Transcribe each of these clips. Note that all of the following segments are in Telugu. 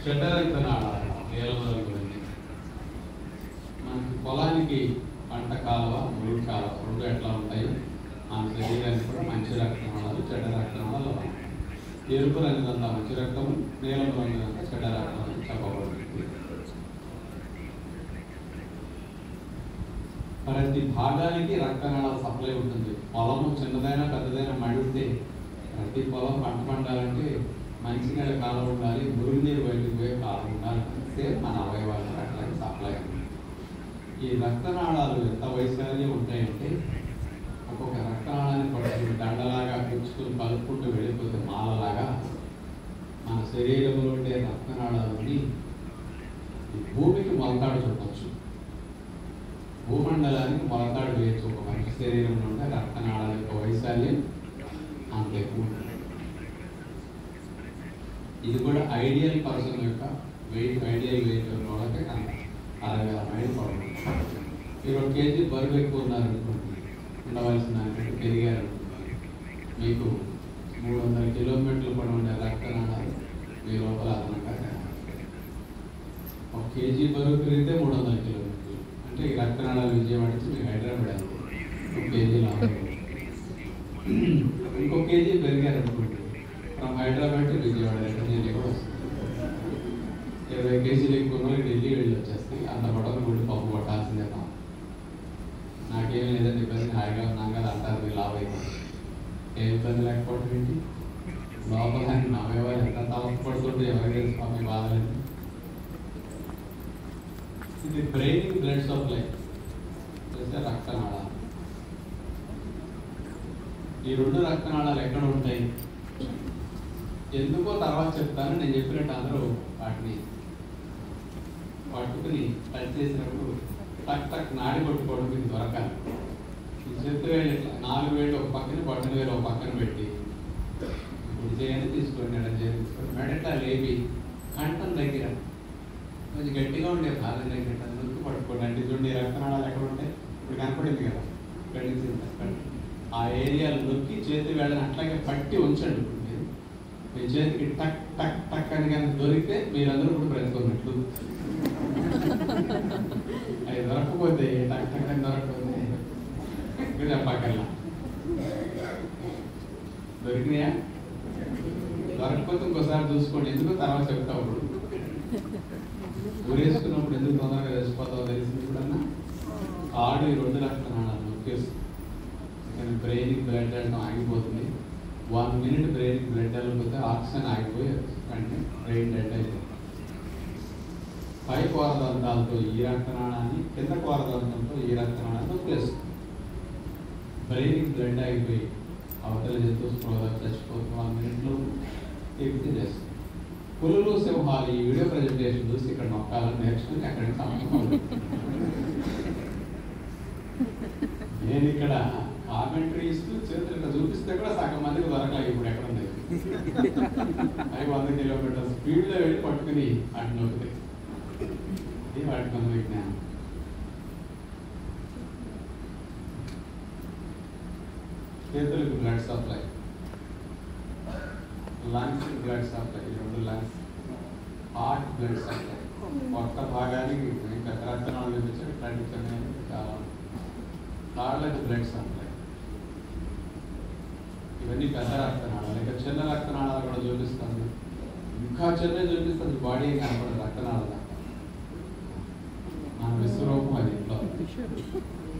చెడ్డరక్తనాళాలు నీలం రంగులన్నీ. మనకి పొలానికి పంట కాలువ, మురుగు కాలువ రెండు ఎట్లా ఉంటాయో మన శరీరానికి కూడా మంచి రక్తనాళాలు, చెడ్డ రక్తనాళాలు ఉన్నాయి. ఎరుపు రంగులంతా మంచి రక్తము, నీలం రంగులంతా చెడ్డ రక్తం అని చెప్పబడుతుంది. ప్రతి భాగానికి రక్తనాళాల సప్లై ఉంటుంది. పొలము చిన్నదైనా పెద్దదైనా మడితే ప్రతి పొలం పంట పండాలంటే మంచినీళ్ళ కాలం ఉండాలి, మురుగునీరు బయటకు పోయే కాలం ఉండాలి. అంటే మన అవయవాలకు అట్లాగే సప్లై ఉంది. ఈ రక్తనాళాలు ఎంత వైశాల్యం ఉంటాయంటే ఒక్కొక్క రక్తనాళాన్ని పట్టుకుని దండలాగా కూర్చుకుని కలుపుకుంటూ వెళ్ళిపోతే మాలలాగా మన శరీరంలో ఉండే రక్తనాళాలని భూమికి మొలతాడు చుట్టచ్చు. భూమండలానికి మొలతాడు వేయచ్చు. ఒక మనిషి శరీరంలో ఉండే రక్తనాళాల యొక్క వైశాల్యం అంత ఎక్కువ ఉంటుంది. ఇది కూడా ఐడియల్ పర్సన్ యొక్క వెయిట్, ఐడియల్ వెయిట్ వాళ్ళకి 60 మైళ్ళు పడుతుంది. మీరు 1 కేజీ బరువు ఎక్కువ ఉన్నారనుకోండి, ఉండవలసిన పెరిగారు, మీకు 300 కిలోమీటర్లు పడి ఉండే రక్తనాళాలు మీ లోపల అదనంగా 1 కేజీ బరువు పెరిగితే 300 కిలోమీటర్లు అంటే ఈ రక్తనాళాలు విజయవాడ నుంచి మీకు హైదరాబాద్ అయింది 1 కేజీ లాభం. ఇంకో కేజీ పెరిగారు అనుకోండి, ఫ్రమ్ హైదరాబాద్ టు విజయవాడ ఢిల్లీ కూడా వస్తుంది. 20 కేజీలు ఎక్కువ ఢిల్లీ వెళ్ళి వచ్చేస్తాయి. అంత పడవలు గుడి పప్పు కొట్టాల్సిందే. నాకేమీ లేదని ఇబ్బంది, హాయిగా ఉన్నాం కదా అంటారు మీరు లాభ అయిపోయింది. ఏ ఇబ్బంది లేకపోవడం ఏంటి? లోపల నవ్వేవారు ఎంత తలపడుతుంటే ఎవరికి తెలుసు మీ బాధలేదు. ఇది బ్రెయిన్ బ్లడ్ సప్లై చేస్తే రక్తనాళాలు. ఈ 2 రక్తనాళాలు ఎక్కడ ఉంటాయి ఎందుకో తర్వాత చెప్తాను. నేను చెప్పినట్టు అందరూ వాటిని పట్టుకుని టచ్ చేసినప్పుడు టక్ టక్ నాడి కొట్టుకోవడం మీకు దొరకాలి. ఈ చేతి వేలు ఇట్లా 4 వేలు ఒక పక్కన, బొట్టన వేలు ఒక పక్కన పెట్టి ఇప్పుడు చేయండి, తీసుకోండి, ఎడం తీసుకోండి, మెడట లేపి కంఠం దగ్గర కొంచెం గట్టిగా ఉండే భాగం దగ్గర నొక్కి పట్టుకోండి. అంటే చూడండి రక్తనాళాలు ఎక్కడ ఉంటాయి, ఇప్పుడు కనపడింది కదా, ఆ ఏరియాలు నొక్కి చేతి వేళ్ళని అట్లాగే పట్టి ఉంచండి. మీ చేతికి టక్ టక్ టక్ అని కానీ దొరికితే మీరందరూ కూడా బ్రతుకున్నట్లు. అవి దొరకకపోతే టక్ టక్ అని దొరకకపోతే చెప్పక్కర్లా. దొరికినాయా? దొరకకపోతే ఇంకోసారి చూసుకోండి. ఎందుకు తర్వాత చెప్తావు. ఊరేసుకున్నప్పుడు ఎందుకు తొందరగా తెలిసిపోతావో తెలిసింది ఇప్పుడన్నా. కాడు ఈ 2 రక్తనాళాలు నొక్కేస్తుంది. బ్రెయిన్కి బ్లడ్ వెళ్ళడం ఆగిపోతుంది. 1 మినిట్ బ్రెయిన్కి బ్లడ్ వెళ్ళకపోతే ఆక్సిజన్ ఆగిపోయి అంటే బ్రెయిన్ డెడ్ అయిపోతుంది. పై కోరదంతాలతో ఈ రక్తనాళాన్ని, కింద కోరదంతంతో ఈ రక్తనాళాన్ని నొక్కేస్తుంది. బ్రెయిన్కి బ్లడ్ ఆగిపోయి అవతల జంతువు స్పృహ చచ్చిపోతుంది. 1 మినిట్లో ఎక్కితే చేస్తుంది. పులులు, సింహాలు ఈ వీడియో ప్రజెంటేషన్ చూసి ఇక్కడ నొక్కాలని నేర్చుకుని అక్కడికి సంబంధం. నేను ఇక్కడ కామెంటరీ ఇస్తూ చేతులు ఇక్కడ చూపిస్తే కూడా సగం మందికి దొరకలేదు. ఇప్పుడు ఎక్కడ ఉంది అవి 100 కిలోమీటర్ల స్పీడ్లో వెళ్ళి పట్టుకుని అటు నొక్కితే ఇది వాటికి ఉన్న విజ్ఞానం. చేతులకు blood supply, lungs blood supply, ఈ 2 లంగ్స్, హార్ట్ బ్లడ్ సప్లై, పొట్ట భాగానికి పెద్ద రక్తనాళాలు చూపించారు. ఇట్లాంటి చాలా కాళ్ళకి బ్లడ్ సప్లై. ఇవన్నీ పెద్ద రక్తనాళాలు. ఇక చిన్న రక్తనాళాలు కూడా చూపిస్తుంది. ఇంకా చిన్న చూపిస్తుంది, బాడీ కనపడదు రక్తనాళాలు. మన విశ్వరూపం అది. ఇంట్లో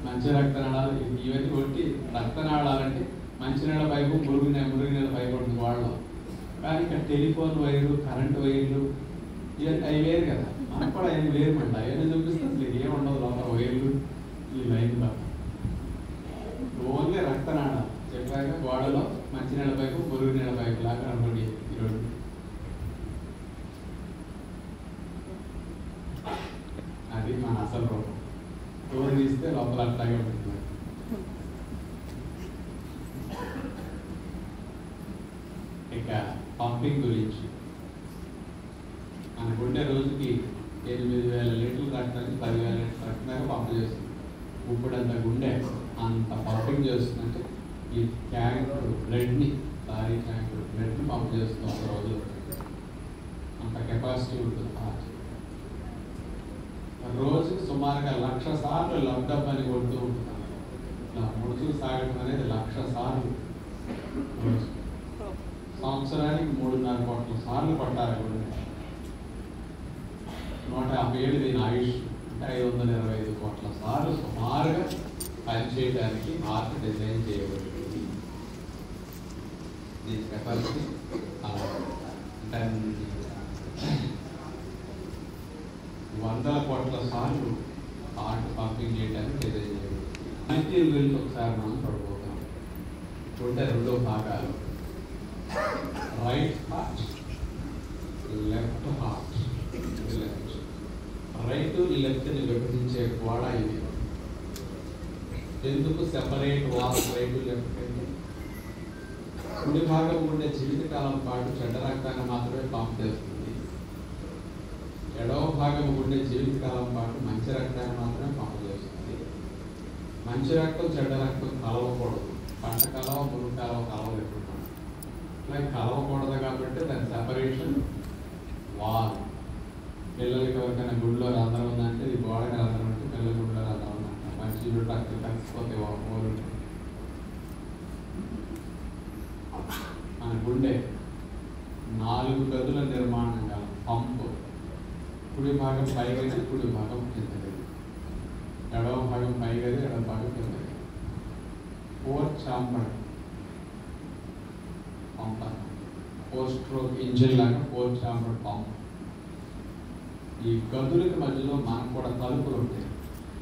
మంచి రక్తనాళాలు ఇవన్నీ కొట్టి రక్తనాళాలంటే మంచినీళ్ళ పైపు, మురుగునీళ్ళ పైపు ఉంటుంది వాళ్ళు. కానీ ఇక్కడ టెలిఫోన్ వైర్లు, కరెంటు వైర్లు ఇవన్నీ అవి వేరు కదా. మనకు కూడా ఏమి వేరు అంట. అవన్నీ చూపిస్తుంది. ఏముండదు లోపల వైర్లు, ఈ లైన్ తప్ప. ఓన్లీ రక్తనాళాలు చెప్పాక గోడలో మంచినీళ్ళ పైపు, మురుగునీళ్ళ పైపు లాగా కనపడి ఈరోజు అది మన అసలు రూపం. డోర్ తీస్తే లోపల అట్లాగే ఉంటుంది. ఇక పంపింగ్ గురించి మన గుండె రోజుకి 8,000 లీటర్లు రక్తానికి 10,000 లీటర్ల రక్తం దాకా పంపు చేస్తుంది. ఇప్పుడంత గుండె అంత పంపింగ్ చేస్తుందంటే ఈ ట్యాంక్ బ్లడ్ని, సారీ ట్యాంక్ బ్లడ్ని పంపు చేస్తుంది ఒక రోజులో. అంత కెపాసిటీ కెపాసిటీ ఉంటుంది హార్ట్. రోజుకి సుమారుగా 1,00,000 సార్లు లబ్డబ్ అని కొడుతూ ఉంటున్నాను. ఇలా ముడుచులు సాగడం అనేది 1,00,000 సార్లు రోజు. సంవత్సరానికి 3.5 కోట్ల సార్లు కొట్టాలి గుండె. 150 ఏళ్ళు దీని ఆయుష్ అంటే 525 కోట్ల సార్లు సుమారుగా పనిచేయడానికి హార్ట్ డిజైన్ చేయబడింది. దీని కెపాసిటీ అంటే 100 కోట్ల సార్లు హార్ట్ పంపింగ్ చేయడానికి డిజైన్ చేయబడింది. పనితీరు గురించి ఒకసారి మనం పడిపోతాం. గుండె 2 భాగాలు, right heart, left heart. Right లెఫ్ట్ని విభజించే గోడ ఇది. ఎందుకు సెపరేట్ వాల్ రైట్ లెఫ్ట్ అంటే కుడి భాగం ఉండే జీవితకాలం పాటు చెడ్డ రక్తాన్ని మాత్రమే పంప్ చేస్తుంది. ఎడవ భాగం ఉండే జీవితకాలం పాటు మంచి రక్తాన్ని మాత్రమే పంప్ చేస్తుంది. మంచి రక్తం చెడ్డ రక్తం కలవకూడదు. పంట కలవ మురుగు కలవ కలవలేకుండా అలా కలవకూడదు కాబట్టి దాని సెపరేషన్ వాల్. పిల్లలకి ఎవరికైనా గుడిలో రంధ్రం ఉందంటే ఇది గోడకి రంధ్రం అంటే పిల్లల గుడిలో రంధ్రం ఉందంట. మంచి చుట్టూ అక్కడ కలిసిపోతే ఊరు. మన గుండె 4 గదుల నిర్మాణం గల పంపు. కుడి భాగం పైగది, కుడి భాగం కిందగది. ఎడవ భాగం పైగది, ఎడవ భాగం కిందగది. 4 చాంబర్ పంప్. 4 స్ట్రోక్ ఇంజిన్ లాగా 4 చాంబర్ పంప్. ఈ గదులకి మధ్యలో మనకు కూడా తలుపులు ఉంటాయి.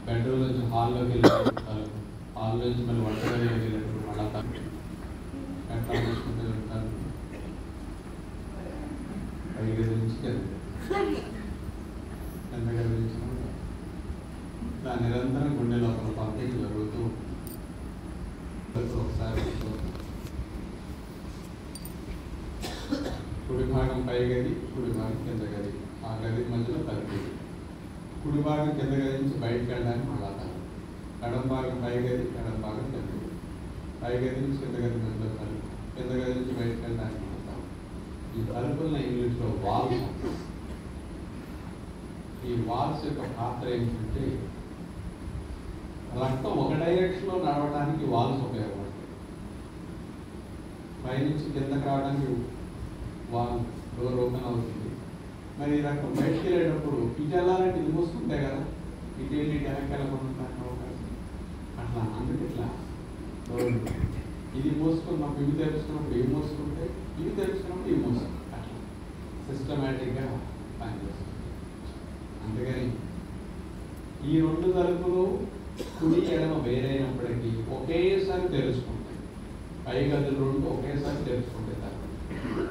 బెడ్రూమ్ నుంచి హాల్లోకి వెళ్ళేటప్పుడు తలుపు, హాల్ నుంచి మళ్ళీ వంటగదిలోకి వెళ్ళేటప్పుడు మళ్ళా తలుపు. ఎట్లా చేసుకుంటే వెళ్తారు పైగది నుంచి కిందగది నుంచి దాని నిరంతరం గుండె లోపల పంపింగ్ జరుగుతూ ఒకసారి కుడి భాగం పైగది, కుడి భాగం కింద గది. ఆ గది మధ్యలో తలుపు. కుడి భాగం కింద గది నుంచి బయటకు వెళ్ళడానికి మళ్ళా తలుపు. ఎడం భాగం పైగది, ఎడం భాగం కింద గది. పైగది నుంచి కింద గది మధ్యలో తలుపు. కింద గది నుంచి బయటకు వెళ్ళడానికి మళ్ళా తలుపు. ఈ తలుపులను ఇంగ్లీష్లో వాల్స్. ఈ వాల్స్ యొక్క పాత్ర ఏంటంటే రక్తం ఒక డైరెక్షన్లో నడవడానికి వాల్స్ ఉపయోగపడతాయి. పైనుంచి కిందకి రావడానికి వాల్ డోర్ ఓపెన్ అవుతుంది. మరి రక్తం బయటికి వెళ్ళేటప్పుడు ఇటు వెళ్ళాలంటే ఇది మూసుకుంటాయి కదా, ఇటు వెళ్ళి ఇటు వెనక్కి వెళ్ళకుండా అవకాశం. అట్లా అందుకు ఇట్లా డోర్ ఇది మూసుకున్నప్పుడు ఇవి తెలుసుకున్నప్పుడు ఇవి మూసుకుంటాయి, ఇవి తెలుసుకున్నప్పుడు ఇవి మూసుకుంటాయి. అట్లా సిస్టమేటిక్గా పనిచేస్తుంది. అందుకని ఈ 2 తలుపులు కుడి ఎడమ వేరైనప్పటికీ ఒకేసారి తెలుసుకుంటాయి. పై గదులు 2 ఒకేసారి తెలుసుకుంటాయి. తలుపులు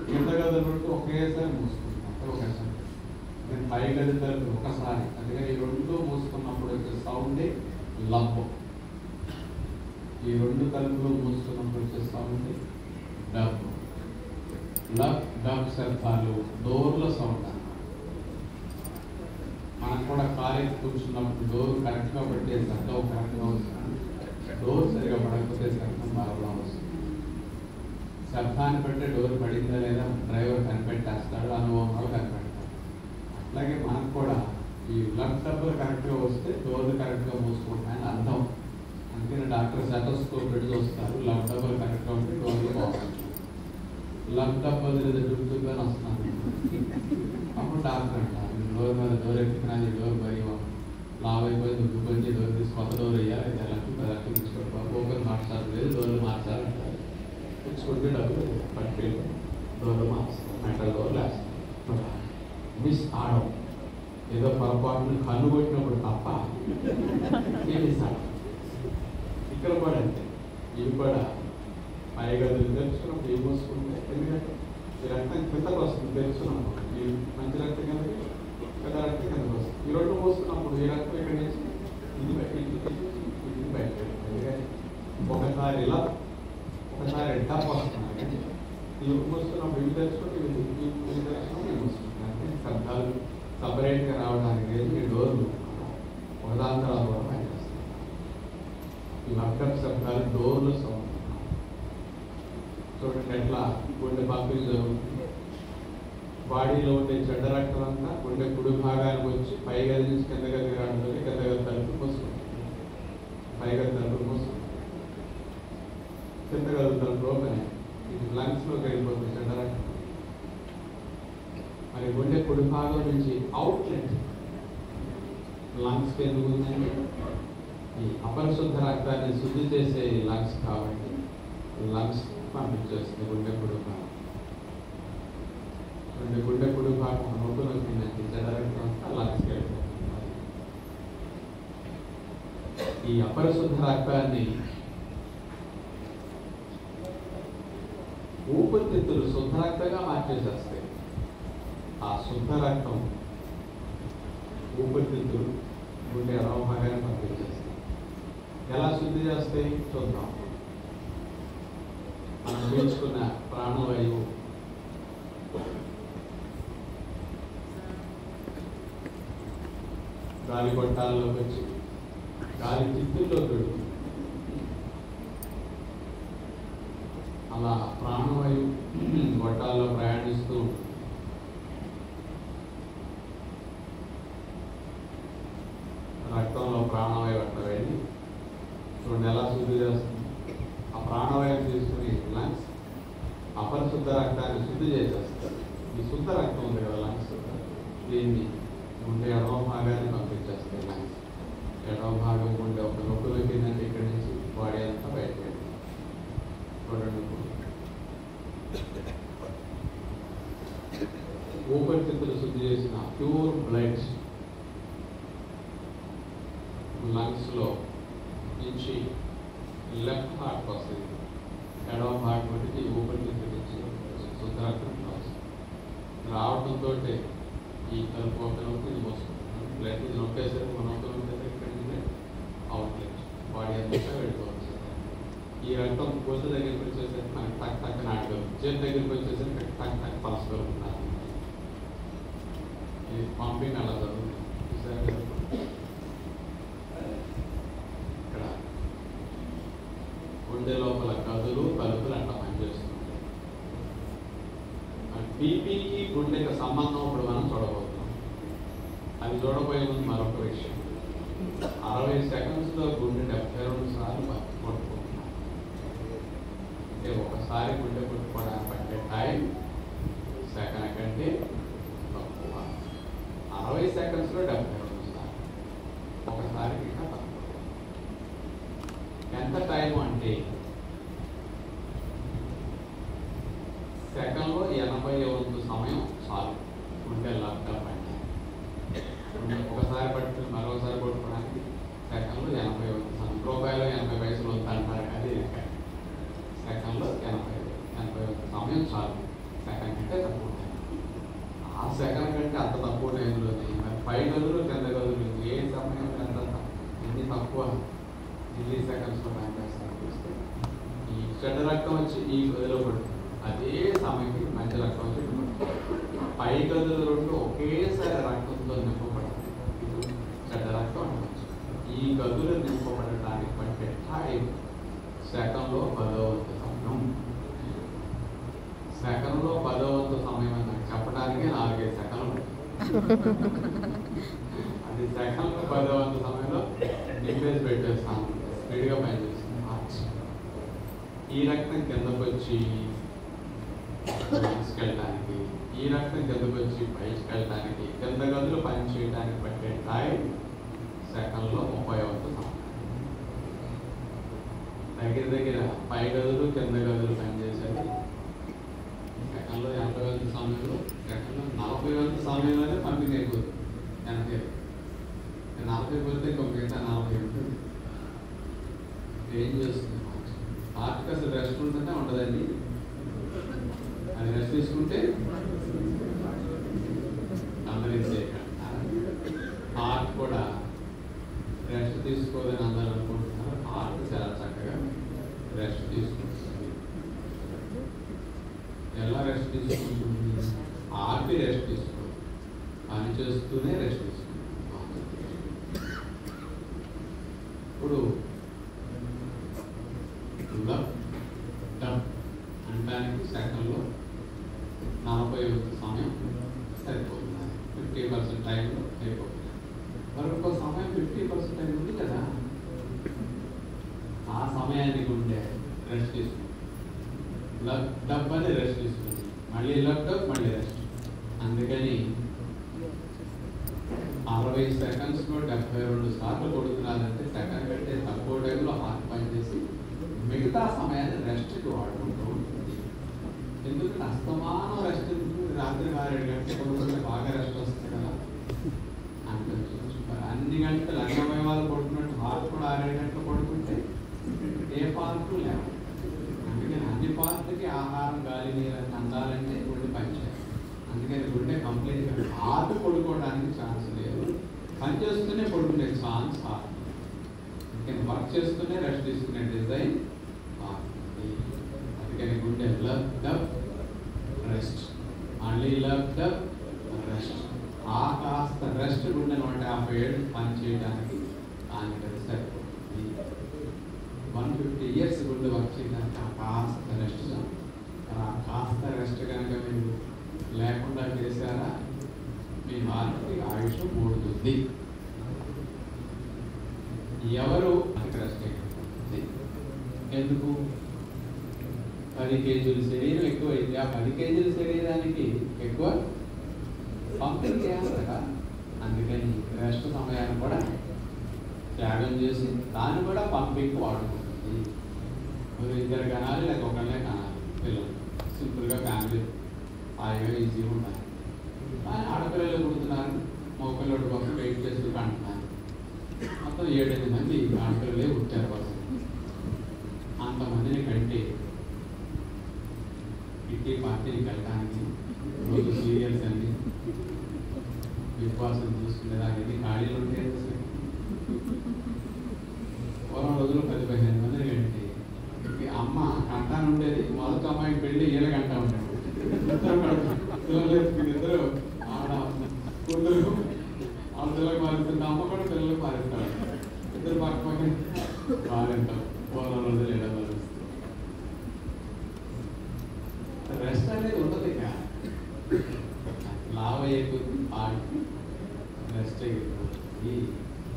కింద గదులు 2 ఒకేసారి మూసుకుంటాం. ఒకేసారి పై గది తలుపులు ఒకసారి. అందుకని ఈ 2 మూసుకున్నప్పుడు వచ్చే సౌండే లబ్. ఈ 2 తలుపులు మూసుకున్నప్పుడు వచ్చే సౌండ్ డబ్. లబ్ డబ్ శబ్దాలు డోర్ల సౌండ్ అన్నమాట. మనకు కూడా కారు కూర్చున్నప్పుడు డోర్ కరెక్ట్గా పెట్టే శబ్దం కరెక్ట్గా వస్తుంది. డోర్ సరిగా పడకపోతే శబ్దం బాగా వస్తుంది. శబ్దాన్ని బట్టే డోర్ పడిందా లేదా డ్రైవర్ కనిపెట్టేస్తాడు, అనుభవం కూడా కనిపెడతాడు. అట్లాగే మనకు కూడా ఈ బ్లడ్ డబ్బులు కరెక్ట్గా వస్తే డోర్లు కరెక్ట్గా మూసుకుంటాయని అర్థం. అందుకని డాక్టర్ సెటోస్కోప్ పెట్టి చూస్తారు. బ్లడ్ డబ్బులు కరెక్ట్గా ఉంటే డోర్లు బాగుంటుంది. బ్లడ్ డబ్బులు డుబ్బుగా వస్తున్నాను అప్పుడు డాక్టర్ అంటారు డోర్ మీద డోర్ ఎక్కినాది, డోర్ మరి లావ్ అయిపోయి దుడ్డు కొంచెం డోర్ తీసి కొత్త డోర్ వేయాలి. 5 లక్షలు ఇచ్చుకోవాలి. ఓపెన్ మార్చాలి లేదు, డోర్లు మార్చాలంటారు. ఇచ్చుకుంటే డబ్బులు పట్టుకెళ్ళి డోర్లు మార్చాలి. మెటల్ డోర్లు వేస్తాం. మిస్ ఆడవు ఏదో పొరపాటును కన్ను కొట్టినప్పుడు తప్ప ఏమిస్తాడు. ఇక్కడ కూడా అంతే. ఇవి కూడా పై గదులు తెలుసుకున్నప్పుడు ఏం వస్తుంటాయి. ఎందుకంటే ఈ రక్తం కిందకు వస్తుంది తెలుసుకున్నప్పుడు. ఈ మంచి రక్తం కిందకి, పెద్ద రక్తం కిందకు వస్తుంది. ఈ 2 పోస్తున్నప్పుడు ఈ రక్తం ఇక్కడ నుంచి ఇది బయట. ఒకసారి ఇలా, ఒకసారి డబ్బు వస్తున్నాయి. ఇవి పోస్తున్నప్పుడు ఇవి తెలుసుకుంటే ఇవి తెలుసుకుంటే ఇవి వస్తున్నాయి. శబ్దాలు సపరేట్గా రావడానికి ఈ డోర్లు ఒకదాని తర్వాత కూడా పనిచేస్తాయి. ఈ వర్కప్ శబ్దాలు డోర్లు సౌండ్. చూడండి ఎట్లా గుండె పంపిణీ జరుగుతుంది. బాడీలో ఉండే చెడ్డ రక్తం అంతా గుండె కుడి భాగానికి వచ్చి పై గది నుంచి కింద గది రావడానికి కింద గది తలుపు మూసుకుంటుంది, పై గది తలుపు మూసుకుంటుంది, కింద గది తలుపు ఓపెన్ ఇది లంగ్స్లోకి వెళ్ళిపోతుంది చెడ్డ రక్తం. మరి గుండె కుడి భాగం నుంచి అవుట్లెట్ లంగ్స్కి ఎందుకు ఉందండి? ఈ అపరిశుద్ధ రక్తాన్ని శుద్ధి చేసే లంగ్స్ కాబట్టి లంగ్స్ పంపించేస్తుంది గుండె కుడి భాగం. గుండె కుడి భాగం నొప్పులు వచ్చిందంటే చెడ్డ రక్తం అంతా లంగ్స్కి వెళ్ళిపోతుంది. ఈ అపరిశుద్ధ రక్తాన్ని ఊపిరితిత్తులు శుద్ధ రక్తంగా మార్చేసేస్తాయి. ఆ శుద్ధ రక్తం ఊపిరితిత్తులు గుండె ఎడమ భాగాన్ని పంపించేస్తాయి. ఎలా శుద్ధి చేస్తాయి చూద్దాం. మనం పీల్చుకున్న ప్రాణవాయువు గాలి గొట్టాల్లోకి వచ్చి గాలి తిత్తుల్లోకి వెళ్తుంది. అలా ప్రాణవాయువు గొట్టాల్లో ప్రయాణిస్తూ రక్తంలో ప్రాణవాయువు అట్లా వెళ్ళి చూడండి ఎలా శుద్ధి చేస్తుంది. ఆ ప్రాణవాయువు తీసుకుని లంగ్స్ అపరిశుద్ధ రక్తాన్ని శుద్ధి చేసేస్తుంది. ఈ శుద్ధ రక్తం ఉంది కదా లంగ్స్, దీన్ని గుండె ఎడమ భాగాన్ని పంపించేస్తాయి. లంగ్స్ ఎడమ భాగం గుండె ఒక నొప్పి వచ్చిందంటే ఇక్కడి నుంచి బాడీ అంతా బయటకు వెళ్ళింది. చూడండి ఊపిరితిత్తులు శుద్ధి చేసిన ప్యూర్ బ్లడ్ లంగ్స్లో నుంచి లెఫ్ట్ హార్ట్ వస్తుంది. ఎడమ హార్ట్ మటుకి ఊపిరితిత్తులు నుంచి శుద్ధ రక్తం రావడంతో ఈ కలుపు ఒక నొప్పి ఇది వస్తుంది. బ్లడ్ ఇది నొక్కేసరికి మన నొప్పి నొక్కేసరికి ఇక్కడి నుంచి అవుట్లెట్ బాడీ అంతా వెళ్ళిపోవచ్చు. ఈ రక్తం గొంత దగ్గరికి వచ్చేసరికి మనకి టక్ టక్ నాటగలు, చేతి దగ్గరికి వచ్చేసరికి టక్ టక్ పలసగలుగుతున్నారు. ఇది పంపింగ్ అలా జరుగుతుంది. ఇక్కడ గుండె లోపల గదులు కలుపులు అట్లా పనిచేస్తుంది. బీపీకి గుండెకి సంబంధం ఇప్పుడు మనం చూడబోతున్నాం. అది చూడబోయే ముందు మరొక విషయం, 60 సెకండ్స్లో గుండె 72 సార్లు కొట్టుకుంటున్నాం. అంటే ఒకసారి గుండె కొట్టుకోవడానికి పట్టే టైం సెకండ్ కంటే తక్కువ. 60 సెకండ్స్లో 72 సార్లు, ఒకసారి ఇంకా తక్కువ. ఎంత టైం అంటే సెకండ్లో 80 సమయం చాలు గుండె లాక్గా పడిన. ఒకసారి పట్టుకుని మరొకసారి కొట్టుకోవడానికి సెకండ్లో 80 సమయం. రూపాయలు 80 పైసలు అంటారు అది సెకండ్లో 80 సమయం చాలు. సెకండ్ కంటే తక్కువ టైం. ఆ సెకండ్ కంటే అంత తక్కువ టైంలోనే మరి పై గదులు కింద గదులు ఏ సమయం ఎంత ఎన్ని తక్కువ మిల్లీ సెకండ్స్లో పనిచేస్తాను చూస్తే ఈ చెడ్డ రక్తం వచ్చి ఈ గదిలో పడుతుంది. అదే సమయంకి మంచి రక్తం వచ్చి పై గదులు రెండు ఒకేసారి రక్తంతో నింపబడుతుంది. ఇది చెడ్డ రక్తం అనవచ్చు. ఈ గదులు నింపబడటానికి పట్టే టైం సెకండ్లో 10వ సమయం. సెకండ్లో 10వ సమయం అని నాకు చెప్పడానికి 4-5 సెకండ్లు. అది సెకండ్లో 10వ సమయంలో నింపేసి పెట్టేస్తాను. స్పీడ్గా పనిచేస్తుంది. ఈ రక్తం కిందకు వచ్చి వెళ్ళడానికి, ఈ రక్తం కిందకు వచ్చి బయటకు వెళ్ళడానికి, కింద గదులు పని చేయడానికి పట్టే టైం సెకండ్లో 30వ సమయం. దగ్గర పై గదులు కింద గదులు పనిచేసేది సెకండ్లో 80వ సమయంలో, సెకండ్లో 40వ సమయంలోనే పంపిణీ అయిపోతుంది. 40 పోతే ఇంకొక మిగతా 40 ఉంటుంది. ఏం చేస్తుంది హార్ట్కి అసలు రెస్ట్ ఉంటుందే ఉండదండి. అది రెస్ట్ తీసుకుంటే అందరూ హార్ట్ కూడా రెస్ట్ తీసుకోదని అందరూ అనుకుంటున్నారు. హార్ట్ చాలా చక్కగా రెస్ట్ తీసుకుంటుంది. ఎలా రెస్ట్ తీసుకుంటుంది? హార్ట్ రెస్ట్ తీసుకోదు, పని చేస్తూనే రెస్ట్ తీసుకుంటుంది. ఇప్పుడు అంటానికి సెకండ్లో 40వ సమయం 50% టైంలో అయిపోతుంది. మరొక సమయం 50% టైం ఉంది కదా, ఆ సమయానికి ఉండే రెస్ట్ తీసుకుంది. డబ్ అని రెస్ట్ తీసుకుంది, మళ్ళీ డబ్ మళ్ళీ రెస్ట్. అందుకని 60 సెకండ్స్లో 72 సార్లు కొడుతున్నారంటే సెకండ్ కంటే తక్కువ టైంలో హార్ట్ పనిచేసి మిగతా సమయాన్ని రెస్ట్కి వాడుకుంటూ ఉంటుంది. ఎందుకంటే అస్తమానం రెస్ట్ రాత్రి 6-7 గంటలు కొడుకుంటే బాగా రెస్ట్ వస్తుంది కదా అంటే అన్ని గంటలు అన్ని అవయవాలు కొడుకున్నట్టు హార్ట్ కూడా 6-7 గంటలు కొడుకుంటే ఏ పార్ట్లు లేవు. అందుకని అన్ని పార్ట్లకి ఆహారం గాలి నీరు అందాలంటే గుండె పనిచేయాలి. అందుకని గుండె కంప్లీట్గా హార్ట్ పడుకోవడానికి ఛాన్స్ లేదు, పని చేస్తూనే పడుకునే ఛాన్స్ హార్ట్. అందుకని వర్క్ చేస్తూనే రెస్ట్ తీసుకునే డిజైన్ హార్ట్. అందుకని గుండె లబ్ డబ్ రెస్ట్, మళ్ళీ లబ్ డబ్ రెస్ట్. ఆ కాస్త రెస్ట్ గుండె 150 ఏళ్ళు పని చేయడానికి దానికి సరిపోతుంది. 150 years గుండె వర్క్ చేయడానికి ఆ కాస్త రెస్ట్ చాలు. ఆ కాస్త రెస్ట్ కనుక మీరు లేకుండా చేశారా మీ హార్ట్కి ఆయుష్ మూడుతుంది. ఎవరు రెస్ట్ అయిపోతుంది? ఎందుకు? 10 కేజీల శరీరం ఎక్కువైతే ఆ 10 కేజీల శరీరానికి ఎక్కువ పంపింగ్ చేయాలి కదా. అందుకని రెస్ట్ సమయాన్ని కూడా త్యాగం చేసి దాన్ని కూడా పంపింగ్ వాడుకుంటుంది. మీరు 2 కనాలి లేక ఒకళ్ళే కనాలి పిల్లలు, సింపుల్గా ఫ్యామిలీ హాయిగా ఈజీగా ఉండాలి. కానీ ఆడపిల్లలు పుడుతున్నారు, మగపిల్లడి కోసం వెయిట్ చేస్తూ కంటున్నారు. మొత్తం 7-8 మంది ఆడపిల్లలే పుట్టారు కోసం. అంతమందిని కంటే ఇట్టి పార్టీకి వెళ్ళడానికి రోజు సీరియల్స్ అన్ని బిగ్ బాస్ చూసుకునేదానికి ఖాళీలు ఉంటే పూర్వం రోజులు 10-15 మందిని కంటే అమ్మ కంటాను ఉండేది. మొదటి అమ్మాయికి పెళ్ళి 7 గంట ఉండేది. ఇద్దరు ఆడ కూతురు వాళ్ళ పిల్లలకు మారుతుంది, అమ్మ కూడా పిల్లలకు మారుస్తారు. ఇద్దరు పక్క పక్కన మారుతాం. పూర్వం రోజులు 7 మారుస్తుంది. రెస్ట్ అనేది ఉండదు. ఇక లావ్ అయిపోతుంది, ఆడికి రెస్ట్ అయిపోతుంది.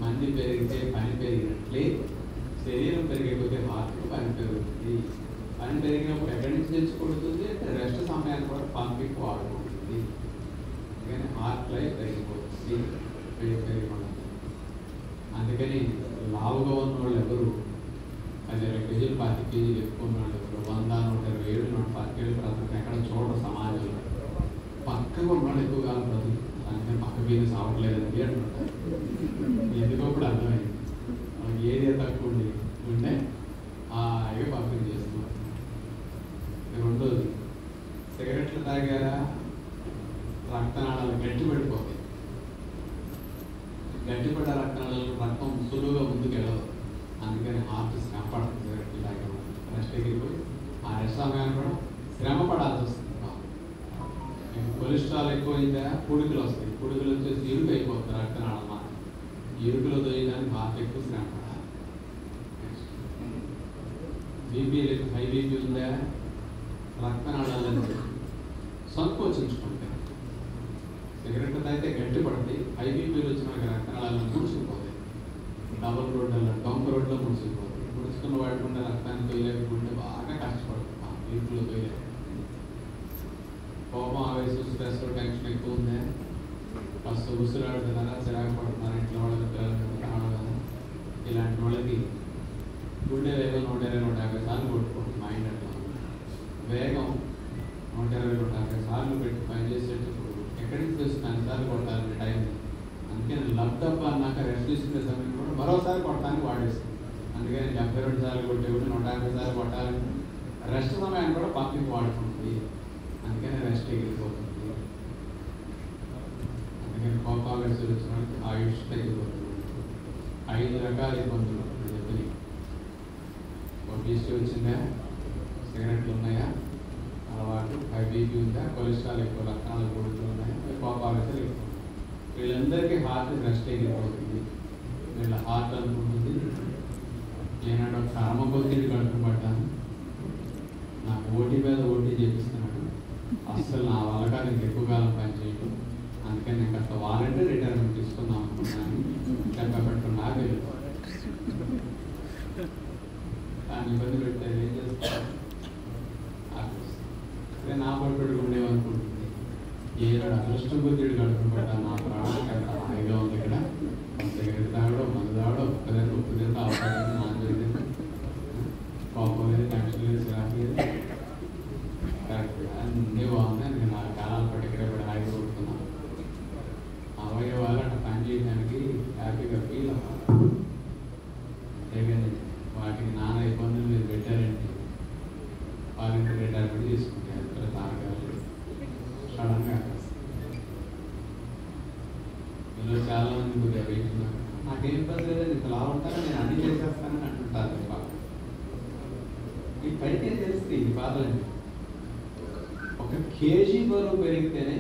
మంది పెరిగితే పని పెరిగినట్లే శరీరం పెరిగిపోతే హార్ట్ పని పెరుగుతుంది. పని పెరిగినప్పుడు ఎక్కడి నుంచి తెచ్చుకుంటుంది అంటే రెస్ట్ సమయాన్ని కూడా పంపింగ్ వాడుకుంటుంది. అందుకని హార్ట్ లైఫ్ పెరిగిపోతుంది, పెరిగిపోతుంది. అందుకని లావుగా ఉన్న వాళ్ళు ఎవరు 10-20 కేజీలు 20 కేజీలు ఎక్కువ ఉన్న వాళ్ళు ఎవరు 100-127 140 ఏళ్ళు బ్రతుకు ఎక్కడ చూడరు సమాజంలో. పక్కగా ఉన్నాడు ఎక్కువ కాలం బ్రతుకు, అందుకని పక్క మీద సావట్లేదని అంటుంటారు. ఎందుకో కూడా అర్థమైంది. ఏరియా తక్కువ ఉండే హాయిగా పంపిణీ చేస్తున్నారు. రెండోది, సిగరెట్లు తాగారా రక్తనాళాలు గట్టి పడిపోతాయి. గట్టిపడ్డ రక్తనాళాలు రక్తం సులువుగా ముందుకు వెళ్ళదు. అందుకని హార్ట్ శ్రమ పడుతుంది. సిగరెట్లు తాగడం రెస్ట్ ఎగిరిపోయి ఆ రెస్ట్ సమయాన్ని కూడా శ్రమ పడాల్సి వస్తుంది. కొలెస్ట్రాల్ ఎక్కువైందా పుడుకులు వస్తాయి. పుడుకులు వచ్చేసి ఇరుకు అయిపోతుంది రక్తనాళం. మాట ఇరుకులో దొయ్యడానికి హార్ట్ ఎక్కువ శ్రమ పడాలి. బీపీ హై బీపీ ఉందా రక్తనాళాలను సంకోచించుకుంటాయి. సిగరెట్ తాగితే గట్టి పడతాయి. హై బీపీలు వచ్చిన రక్తనాళాలను ముడుచుకుపోతాయి. డబుల్ రోడ్లలో డొంక రోడ్లో ముడుచుకుపోతాయి. ముడుచుకున్న వాడుకుంటే రక్తాన్ని తొయ్యలేకుంటే బాగా కష్టపడుతుంది. బీపీలో తొయ్యలేదు. కోపం, ఆవేశం, స్ట్రెస్, టెన్షన్ ఎక్కువ ఉందా ఫస్ట్ ఉసురాడుతున్నారా, చిరాకు పడుతున్నారా, ఇంట్లో వాళ్ళకి పిల్లలు ఇలాంటి వాళ్ళకి గుండె వేగం 120-150 సార్లు కొట్టుకోండి. మైండ్ అట్లా వేగం 120-150 సార్లు పెట్టి పనిచేసేటప్పుడు ఎక్కడి నుంచి వస్తుంది అన్నిసార్లు కొట్టాలని టైం. అందుకని లబ్డప్ అన్నాక రెస్ట్ తీసుకునే సమయం కూడా మరోసారి కొట్టడానికి వాడేస్తుంది. అందుకని 72 సార్లు కొట్టేప్పుడు 150 సార్లు కొట్టాలంటే రెస్ట్ సమయాన్ని కూడా పంపింగ్ వాడుకుంటుంది. అందుకని రెస్ట్ ఎగిరిపోతుంది. అందుకని కోపావేశాలు వచ్చిన వాళ్ళకి ఆయుష్ తగ్గిపోతుంది. 5 రకాల ఇబ్బందులు చెప్పి ఒబేసిటీ వచ్చిందా, సిగరెట్లు ఉన్నాయా, అలవాటు, హై బీపీ ఉందా, కొలెస్ట్రాల్ ఎక్కువ, రక్తాలు కొడుకులు ఉన్నాయా, కోపావేశాలు ఎక్కువ. వీళ్ళందరికీ హార్ట్ రెస్ట్ ఎగిరిపోతుంది. వీళ్ళ హార్ట్ అనుకుంటుంది నేనాడు కర్మ కొద్ది కడుపుపడ్డాను, నాకు ఓటీ మీద ఓటీ చేపిస్తున్నాడు, అస్సలు నా వల్ల కాదు ఎక్కువ కాలం పనిచేయడం. అందుకని నేను కాస్త వాలంటీ రిటైర్మెంట్ తీసుకుందాం అనుకున్నాను. చెప్పబెట్టు నాకు దాన్ని ఇబ్బంది పెట్టారు. ఏం చేస్తారు? అదే నా పట్టుడు ఉండేవనుకుంటుంది. ఏడు అదృష్టం బుద్ధిడు కడుపుబడ్డా నా ప్రాణానికి అంత హాయిగా ఉంది ఇక్కడ. సిగరెట్ తాగడం, మందు తాగడం, ఒక్కదాన్ని ఒప్పుదింటే అవకాశం నాన్ జరిగింది. కోపం లేదు, టెన్షన్ లేదు, చిరాకు లేదు. కరెక్ట్గా అన్నీ బాగున్నాయి. నేను నా కాలాల పట్టి ఇక్కడ కూడా హాయిగా కొడుతున్నాను. అవయవాలు అట్లా పని చేయడానికి హ్యాపీగా ఫీల్ అవ్వాలి. అంతేగాని వాటికి నానా ఇబ్బందులు మీరు పెట్టారండి. వారికి రిటైర్మెంట్ తీసుకుంటారు. ఇక్కడ తారకాలు సడన్గా ఇందులో చాలా మంది కొద్దిగా వెయిటున్నారు. నాకేం ఇబ్బంది లేదని ఇంత లాభం ఉంటారో నేను అన్ని చేసేస్తానని అంటుంటారు. బాగా ఈ పైకే తెలిస్తే ఇది బాధలండి. 1 కేజీ బరువు పెరిగితేనే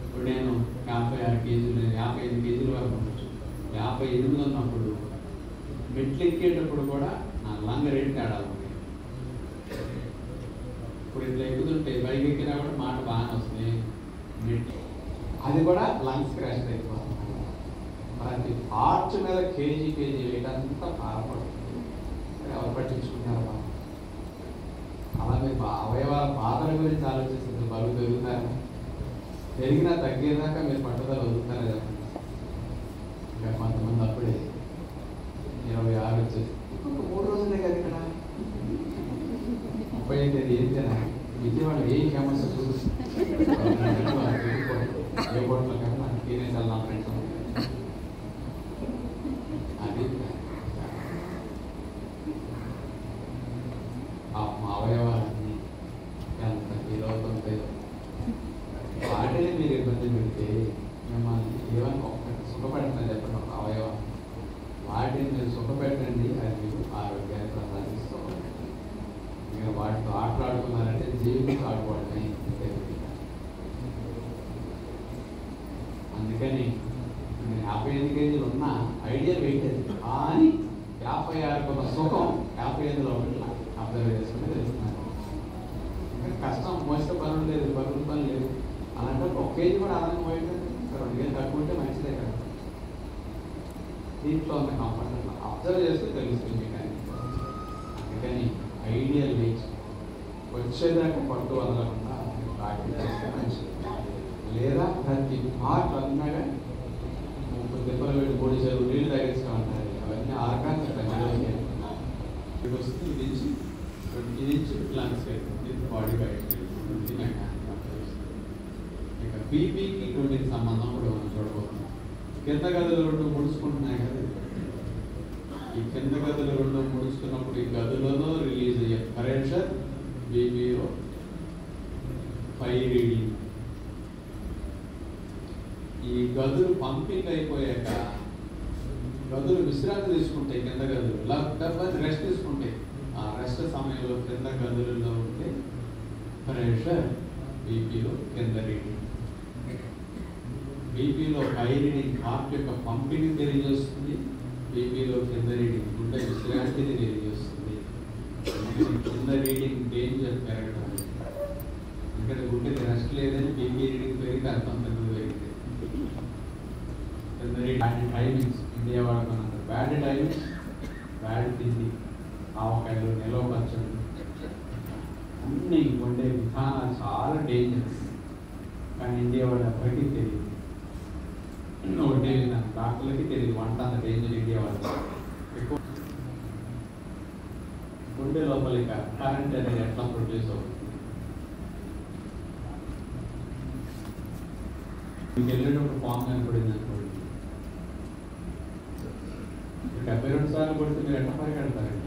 ఇప్పుడు నేను 56 కేజీలు, 55 కేజీల వరకు ఉండొచ్చు. 58 ఉన్నప్పుడు మెట్లు ఎక్కేటప్పుడు కూడా నా లంగ రేటు తేడా ఉంది. ఇప్పుడు ఇట్లా ఎక్కుతుంటే పైకి ఎక్కినా కూడా మాట బాగానే వస్తుంది. మెట్లు అది కూడా లంగ్స్ క్రాష్ అయిపోతుంది. ప్రతి ఆర్చ్ మీద కేజీ వెయిట్ అంతా బాధపడుతుంది. ఎవరు పట్టించుకుంటారు? అలాగే అవయవాల బాధల గురించి ఆలోచిస్తుంది. బరువు పెరుగుతారు, పెరిగినా తగ్గేదాకా మీరు పట్టుదల వదులుతారు కదా. ఇంకా కొంతమంది అప్పుడే 26 వచ్చేసి ఇంకొక 3 రోజులే కదా ఇక్కడ 35 ఏం తినా విజయవాడ ఏ ఫేమస్ చూసి ఏ హోటల్ కదా నాకు తినేసాలి నా ఫ్రెండ్స్. అది అవయవాలన్నీ ఎంత ఫీలవుతుంటాయో వాటిని మీరు ఇబ్బంది పెడితే మిమ్మల్ని ఏమైనా ఒక్కటి సుఖపెడతాను చెప్పండి. ఒక అవయవం వాటిని మీరు సుఖపెట్టండి, అది మీకు ఆరోగ్యాన్ని ప్రసాదిస్తూ ఉంటుంది. మీరు వాటితో ఆటలాడుకున్నారంటే జీవితం ఆడుకోవడమే. అందుకని నేను 55 కేజీలు ఉన్న ఐడియల్ వెయిట్ అది. కానీ 56 ఉన్న సుఖం 55లో ఒకట్లా అబ్జర్వ్ చేసుకుంటే తెలుస్తున్నాను. కష్టం మోసే పనులు లేదు, బరువుల పని లేదు. అలాంటి 1 కేజీ కూడా ఆనందం పోయింది. 2 కేజీ తక్కువ ఉంటే మంచిదే కదా. దీంట్లో ఉన్న కంఫర్ట్ అబ్జర్వ్ చేస్తే తెలుస్తుంది. కానీ అందుకని ఐడియల్ వెయిట్ వచ్చేదాకా పట్టు వదలకుండా ప్రాక్టీస్ చేస్తే మంచిది. లేదా ప్రతి పార్ట్ అన్నగా 30 దెబ్బలు పెట్టి 3 చెరువు నీళ్ళు తగ్గించమంటారు. అవన్నీ ఆర్గాన్స్ ఇది వస్తుంది. ఇది ఇచ్చి లంగ్స్ బాడీ బయట. ఇక బీపీకి 20కి సంబంధం కూడా మనం చూడబోతున్నాం. కింద గదులు 2 ముడుచుకుంటున్నాయి కదా. ఈ కింద గదులు 2 ముడుచుకున్నప్పుడు ఈ గదులలో రిలీజ్ అయ్యే ప్రెషర్ బీపీలో 5 రీడింగ్. ఈ గదులు పంపింగ్ అయిపోయాక గదులు విశ్రాంతి తీసుకుంటాయి. కింద గదులు లేకపోతే రెస్ట్ తీసుకుంటాయి. ఆ రెస్ట్ సమయంలో కింద గదులలో ఉంటే ప్రెషర్ బీపీలో కింద రీడింగ్. బీపీలో పై రీడింగ్ హార్ట్ యొక్క పంపింగ్ తెలియజేస్తుంది. బీపీలో కింద రీడింగ్ గుండె విశ్రాంతిని తెలియజేస్తుంది. కింద రీడింగ్ డేంజర్ పెరగడం. ఎందుకంటే గుండెకి రెస్ట్ లేదని బీపీ రీడింగ్ పెరిగితే అర్థం కింద పెరిగితే. కింద రీడింగ్ టైమింగ్స్ ఇండియా వాడుకున్నారు. బ్యాడ్ టైమింగ్స్, బ్యాడ్ తిండి, ఆవకాయలు, నిలవ పచ్చడి అన్నీ వండే విధానాలు చాలా డేంజరస్. కానీ ఇండియా వాడు ఎవరికి తెలియదు. వండే విధానం డాక్టర్లకి తెలియదు. వంట అంత డేంజర్ ఇండియా వాళ్ళు. ఎక్కువ గుండె లోపలిక కరెంట్ అనేది ఎట్లా ప్రొడ్యూస్ అవుతుంది. మీకు వెళ్ళేటప్పుడు పాము కనపడింది అనుకోండి, 72 సార్లు కొడితే మీరు ఎట్లా పరిగెడతారండి?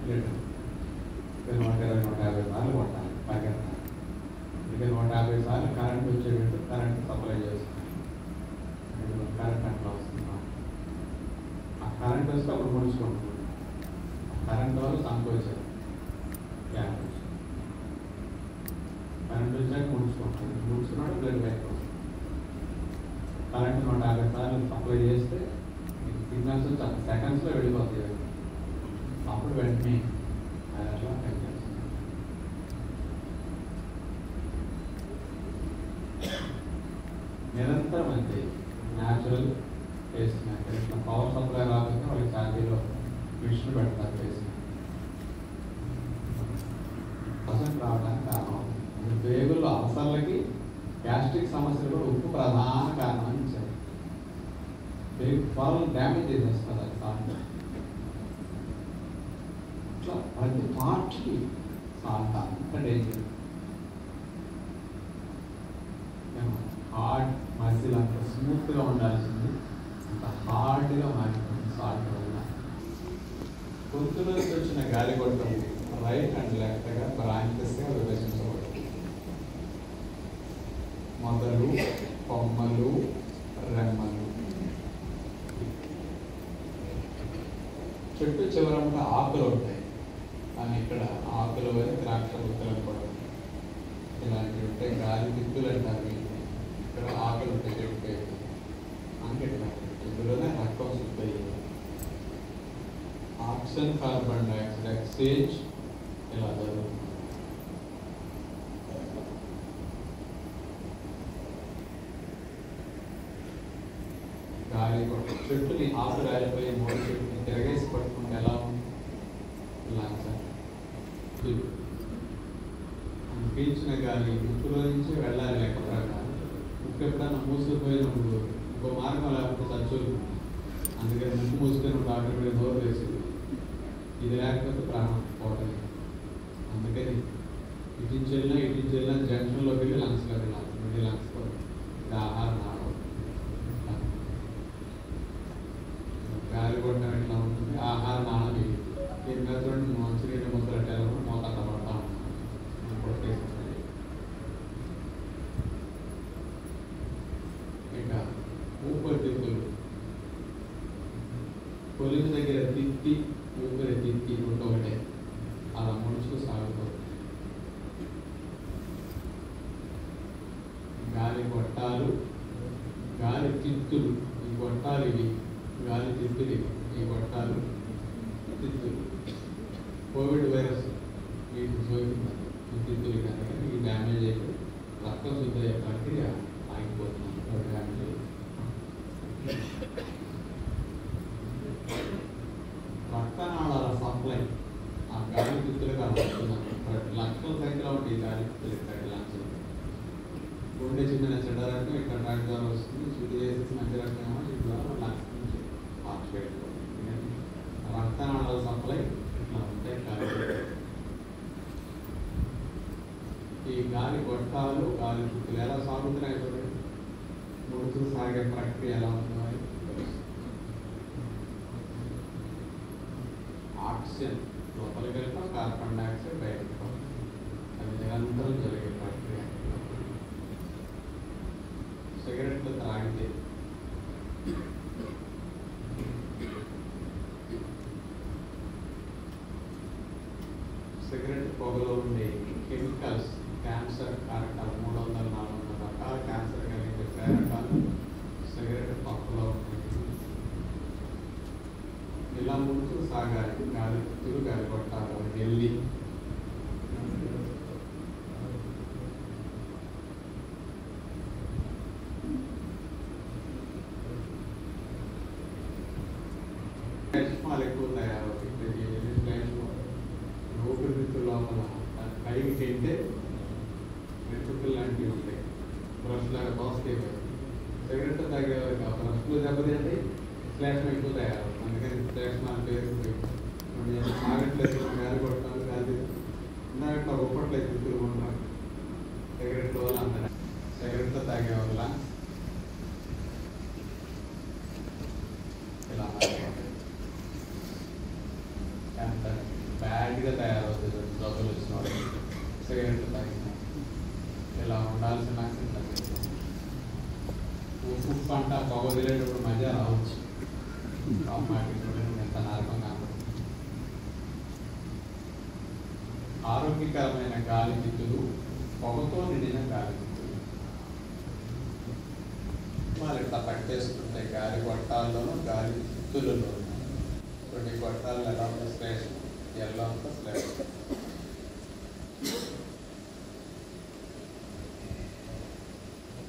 120, 150 సార్లు కొట్టాలి, పరిగెడతారు. ఇక 150 సార్లు కరెంట్ వచ్చేటట్టు కరెంట్ సప్లై చేస్తుంది. కరెంట్ అట్లా వస్తుంది. ఆ కరెంట్ వస్తే అప్పుడు ముడుచుకుంటుంది. కరెంట్ వల్ల సంకోచారు, కరెంట్ వచ్చాక ముడుచుకుంటుంది. ముడుచుకున్నాడు బ్లడ్ బ్యాక్ వస్తుంది. కరెంట్ 150 సార్లు సప్లై చేస్తే సిగ్నల్స్ వచ్చి సెకండ్స్లో వెళ్ళిపోతాయి. అప్పుడు వెంటనే అది అట్లా పనిచేస్తుంది. నిరంతరం అంతే. వేస్తున్నాయి. ఇట్లా పవర్ సప్లై రాకపోతే వాళ్ళకి ఛార్జీలో మిషన్ పెడతారు వేసిన రావడానికి కారణం. పేగుల్లో అల్సర్లకి గ్యాస్ట్రిక్ సమస్యలు కూడా ఉప్పు ప్రధాన కారణం ఇచ్చారు. పేగు పొరలు డ్యామేజ్ చేసేస్తారు అది సాల్ట్. ఇట్లా ప్రతి పార్ట్కి సాల్ట్ అంత డేంజర్. హార్డ్ మసిల్ అంత స్మూత్గా ఉండాల్సింది అంత హార్డ్గా మారిపోయింది సాల్ట్ వల్ల. గొంతులోకి వచ్చిన గాలి గొట్టం రైట్ అండ్ లెఫ్ట్గా బ్రాంచెస్గా విభజించబడుతుంది. మొదలు, కొమ్మలు, రెమ్మలు. చెట్టు చివరంగా ఆకులు ఉంటాయి, కానీ ఇక్కడ ఆకులు వరకు ద్రాక్ష గుత్తలు కూడా ఇలాంటివి ఉంటాయి. గాలి దిక్కులు అంటారు. ఇక్కడ ఆకులు ఉంటాయి చెట్టు అంకెట్లా ఇందులోనే రక్తం శుద్ధి అయ్యింది. ఆక్సిజన్ కార్బన్ డైఆక్సైడ్ ఎక్స్చేంజ్ ఇలా జరుగుతుంది. గాలి చెట్టుని ఆకు రాలిపోయి మూడు చెట్టుని తిరగేసి పట్టుకుంటే ఎలా ఉంది? ఇలా పీల్చిన గాలి ముక్కులో నుంచి వెళ్ళాలి లెక్క ప్రకారం. ముక్కు ఎప్పుడన్నా మూసుకుపోయినప్పుడు ఇంకో మార్గం లేకపోతే చచ్చులు. అందుకని ముక్కు మూసుకొని డాక్టర్ మీద నోరు వేసింది. ఇది లేకపోతే ప్రాణం పోవటం. అందుకని ఇటించెల్లినా జంక్షన్లోకి వెళ్ళి లంగ్స్లోకి వెళ్ళాలి. మళ్ళీ లంగ్స్ ఇది ఆహారం నాడవు. గాలి కొట్టడం ఎట్లా ఉంటుంది? ఆహార నాళం ఇది. దీని మీద చూడండి మంచినీళ్ళు ముద్దలట్టారు మోత పడతా ఉంటాం కొట్టేసి. ఇక ఊపిరితిత్తులు కొలిమి దగ్గర తిత్తి ఊపిరి తిత్తి ఒకటే అలా ముడుచుకు సాగుతుంది. గాలి గొట్టాలు, గాలి తిత్తులు. ఈ గొట్టాలు ఇవి, గాలి తిత్తులు ఇవి. ఈ గొట్టాలు తిత్తులు. కోవిడ్ వైరస్ వీటికి సోకింది ఈ తిత్తులు. కనుక ఈ డ్యామేజ్ అయితే రక్తం శుద్ధి అయ్యే ప్రక్రియ ఆగిపోతుంది. డ్యామేజ్ రక్తనాళాల సప్లై ఆ గాలి తిత్తులుగా వస్తున్నాయి. లక్షల సంఖ్యలో ఉంటాయి ఈ గాలి తిత్తులు. ఇక్కడ లంగ్స్ గుండె చిన్న చెడ్డ రకం ఇక్కడ డాక్టర్ ద్వారా వస్తుంది. శుద్ధి చేసేసి మంచి రకం ఏమో ఈ ద్వారా లంగ్స్ నుంచి పాస్ పెట్టుకోవాలి. రక్తనాళాల సప్లై ఇట్లా ఉంటాయి గాలి. ఈ గాలి గొట్టాలు, గాలి తిత్తులు ఎలా సాగుతున్నాయి చూడండి. ముడుతూ సాగే ప్రక్రియ ఎలా ఉందో ఆక్సిజన్ లోపలికి వెళ్తాం, కార్బన్ డైఆక్సైడ్ బయటకు పోతాం. అది నిరంతరం జరిగే ప్రక్రియ. సిగరెట్లు త్రాగితే సిగరెట్ పొగలో ఉండే కెమికల్స్ క్యాన్సర్ కారకాలు 300-400 రకాల క్యాన్సర్ కలిగే కారకాలు సిగరెట్ పక్కలో ఉంటాయి. ఇలా ముందు సాగాలి గాలి తిరుగు గాలి కొట్టాలి వెళ్ళి. శ్లేష్మాలు ఎక్కువ తయారవుతాయి. ఊపిరితిత్తుల లోపల పైకి తింటే వెంట్రుకలు లాంటివి ఉంటాయి. బ్రష్ లాగా తోస్తాయి. సిగరెట్ తాగేవారికి ఆ బ్రష్లు దెబ్బతింటే శ్లేషం ఎక్కువ తయారవుతుంది. అందుకని శ్లేష్మాలు పేరుకుపోయి ఆగట్లేదు. గాలి కొడతాను గాలి ఇందాక ఒప్పట్లేదు తిత్తులు ఉంటారు. సిగరెట్ వల్ల అంత సిగరెట్ తాగే వల్ల ఇలా ఎంత బ్యాడ్గా తయారవుతుంది. జబ్బులు వచ్చిన వాళ్ళు సిగరెట్ తాగిన ఇలా ఉండాల్సిన ఉప్పు పంట పొగ వదిలేటప్పుడు మధ్య రావచ్చు. ఎంత నరకంగా ఆరోగ్యకరమైన గాలి తిత్తులు, పొగతో నిండిన గాలి తిత్తులు వాళ్ళు ఇట్లా పట్టేస్తుంటాయి. గాలి గొట్టాల్లోనూ గాలి తిత్తులలో కొన్ని గొట్టాలు ఎలా ఉంటే స్లేషన్ ఎల్లో అంతా స్లేషన్.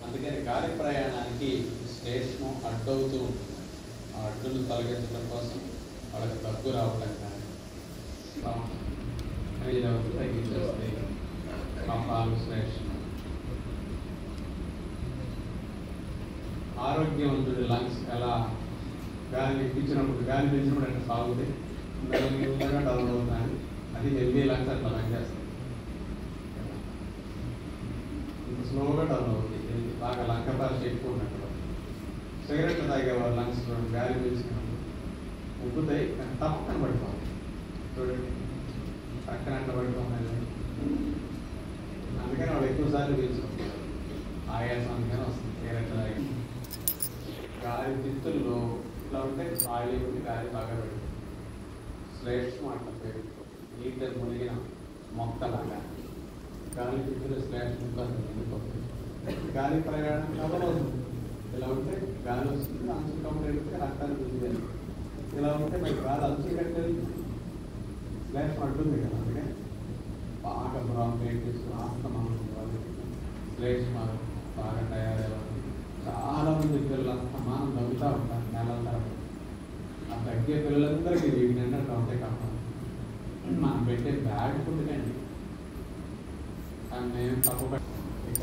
అందుకని గాలి ప్రయాణానికి స్టేషన్ అడ్డవుతూ ఉంటుంది. ఆ అడ్డును తొలగించడం కోసం వాళ్ళకి దగ్గు రావడం కానీ లెవెల్ తగ్గించేస్తాయి. కఫాలు శ్లేషణ. ఆరోగ్యవంతుడి లంగ్స్ ఎలా గాలి ఎక్కించినప్పుడు గాలి పీల్చినప్పుడు అట్లా సాగుతాయి, మెల్లగా డౌన్ అవుతాయి. అది హెల్దీ లంగ్స్ అట్లా పనిచేస్తాయి. ఇంత స్లోగా డౌన్ అవుతాయి, బాగా లంకపాలు ఎక్కువ ఉన్నట్టు. సిగరెట్లు తాగేవారు లంగ్స్ గాలి పీల్చినప్పుడు ఉబ్బుతాయి, కానీ తప్పకన పడిపోతాయి. చూడండి పక్కన అట్లా పడిపోతాయి. అందుకని వాళ్ళు ఎక్కువసార్లు పీల్చుకుంటారు, ఆయాసం అందుకని వస్తుంది సిగరెట్లు తాగి. గాలి తిత్తుల్లో ఇట్లా ఉంటే ఖాళీ ఉండి గాలి బాగా పెడుతుంది. స్లేట్స్ అట్లా పెరిగిపోతుంది, నీటి మునిగిన మొక్కలాగా గాలి తిత్తులు స్లేట్స్ మునిగిపోతుంది. గాలి ప్రయాణం కవర్ అవుతుంది. ఇలా ఉంటే గాలి వస్తుంది, అంచు కవర్ వెళ్తే రక్తాన్ని చూసేయాలి. ఇలా ఉంటే మీకు గాలి అంచు కట్టేది స్లేట్స్ అంటుంది కదా. అందుకే బాగా బ్రాంకైటిస్ ఆస్తమా స్లేట్స్ బాగా తయారయ్యేవాళ్ళు. చాలా మంది పిల్లలు అస్తమానం తగ్గుతూ ఉంటారు నెలల తరబడి. ఆ తగ్గే పిల్లలందరికీ వీటిని అన్నట్టు ఉంటాయి కావాలి. మనం పెట్టే బ్యాడ్ ఫుడ్ కండి కానీ మేము తప్పు. ఇక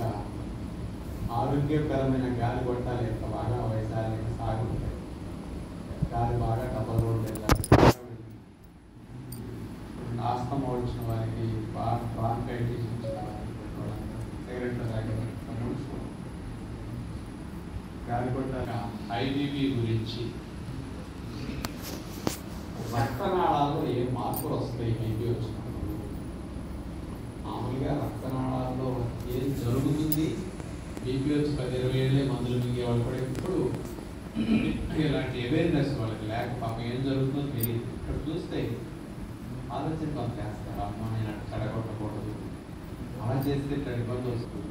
ఆరోగ్యకరమైన గాలి కొట్టాలి, ఎంత బాగా వయసాలి సాగు ఉంటాయి. గాలి బాగా డబల్ రోడ్ వెళ్ళాలి. ఆస్తమా వచ్చిన వారికి బాగా బ్రాంకైటిస్ వచ్చిన వారికి సిగరెట్లు తాగే గాలి కొట్టాక ఐబీపీ గురించి రక్తనాళాల్లో ఏ మార్పులు వస్తాయి బీపీ వచ్చినప్పుడు? మామూలుగా రక్తనాళాల్లో ఏం జరుగుతుంది? బీపీ వచ్చి 10-20 ఏళ్ళే మందులు మింగేవాళ్ళు కూడా ఇప్పుడు ఇలాంటి అవేర్నెస్ వాళ్ళకి లేక పాపం ఏం జరుగుతుందో తెలియదు. ఇక్కడ చూస్తే ఆలోచన కొంత చేస్తారు, అమ్మ నేను అటు చెడగొట్టకూడదు, అలా చేస్తే ఇక్కడ ఇబ్బంది వస్తుంది.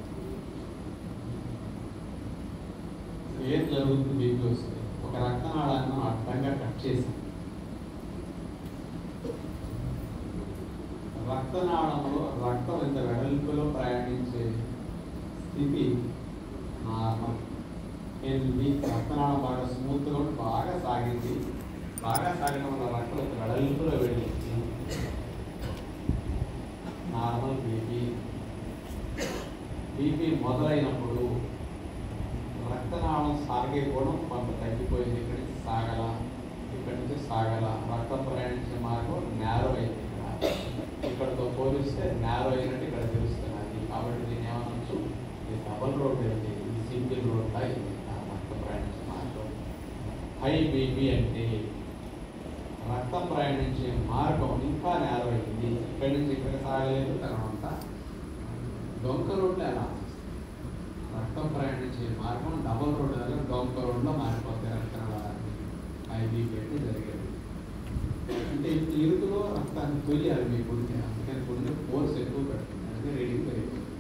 ఏం జరుగుతుంది? బీపీ వస్తుంది, ఒక రక్తనాళాన్ని అడ్డంగా కట్ చేసి రక్తనాళంలో రక్తం ఇంత వెడల్పులో ప్రయాణించే స్థితి నార్మల్. ఏంటి? రక్తనాళం బాగా స్మూత్గా బాగా సాగింది, బాగా సాగడం వల్ల రక్తం ఇంత వెడల్పులో వెళ్ళింది నార్మల్ బీపీ. బీపీ మొదలైనప్పుడు రక్తనాళం సాగే గుణం కొంత తగ్గిపోయింది. ఇక్కడి నుంచి సాగల, ఇక్కడి నుంచి సాగల, రక్తం ప్రయాణించే మార్గం నేరో అయింది. ఇక్కడితో పోలిస్తే నేరో అయినట్టు ఇక్కడ తెలుస్తున్నది. కాబట్టి దీన్ని ఏమనొచ్చు, ఇది డబల్ రోడ్ అయింది, ఇది సింగిల్ రోడ్ అయింది రక్తం ప్రయాణించే మార్గం. హై బీపీ అంటే రక్తం ప్రయాణించే మార్గం ఇంకా నేరో అయింది, ఇక్కడి నుంచి ఇక్కడ సాగలేదు. తర్వాత డొంక రోడ్లు ఎలా రక్తం ప్రయాణించే మార్గం డబల్ రోడ్ వల్ల డొంక రోడ్లో మారిపోతాయి రక్తనాళాలు. హై బీపీ అంటే జరిగేది. అంటే ఇరుకులో రక్తాన్ని తొలియాలి మీ గుండె, అందుకని గుండె ఫోర్స్ ఎక్కువ పెడుతుంది, అందుకే రీడింగ్ పెరుగుతుంది.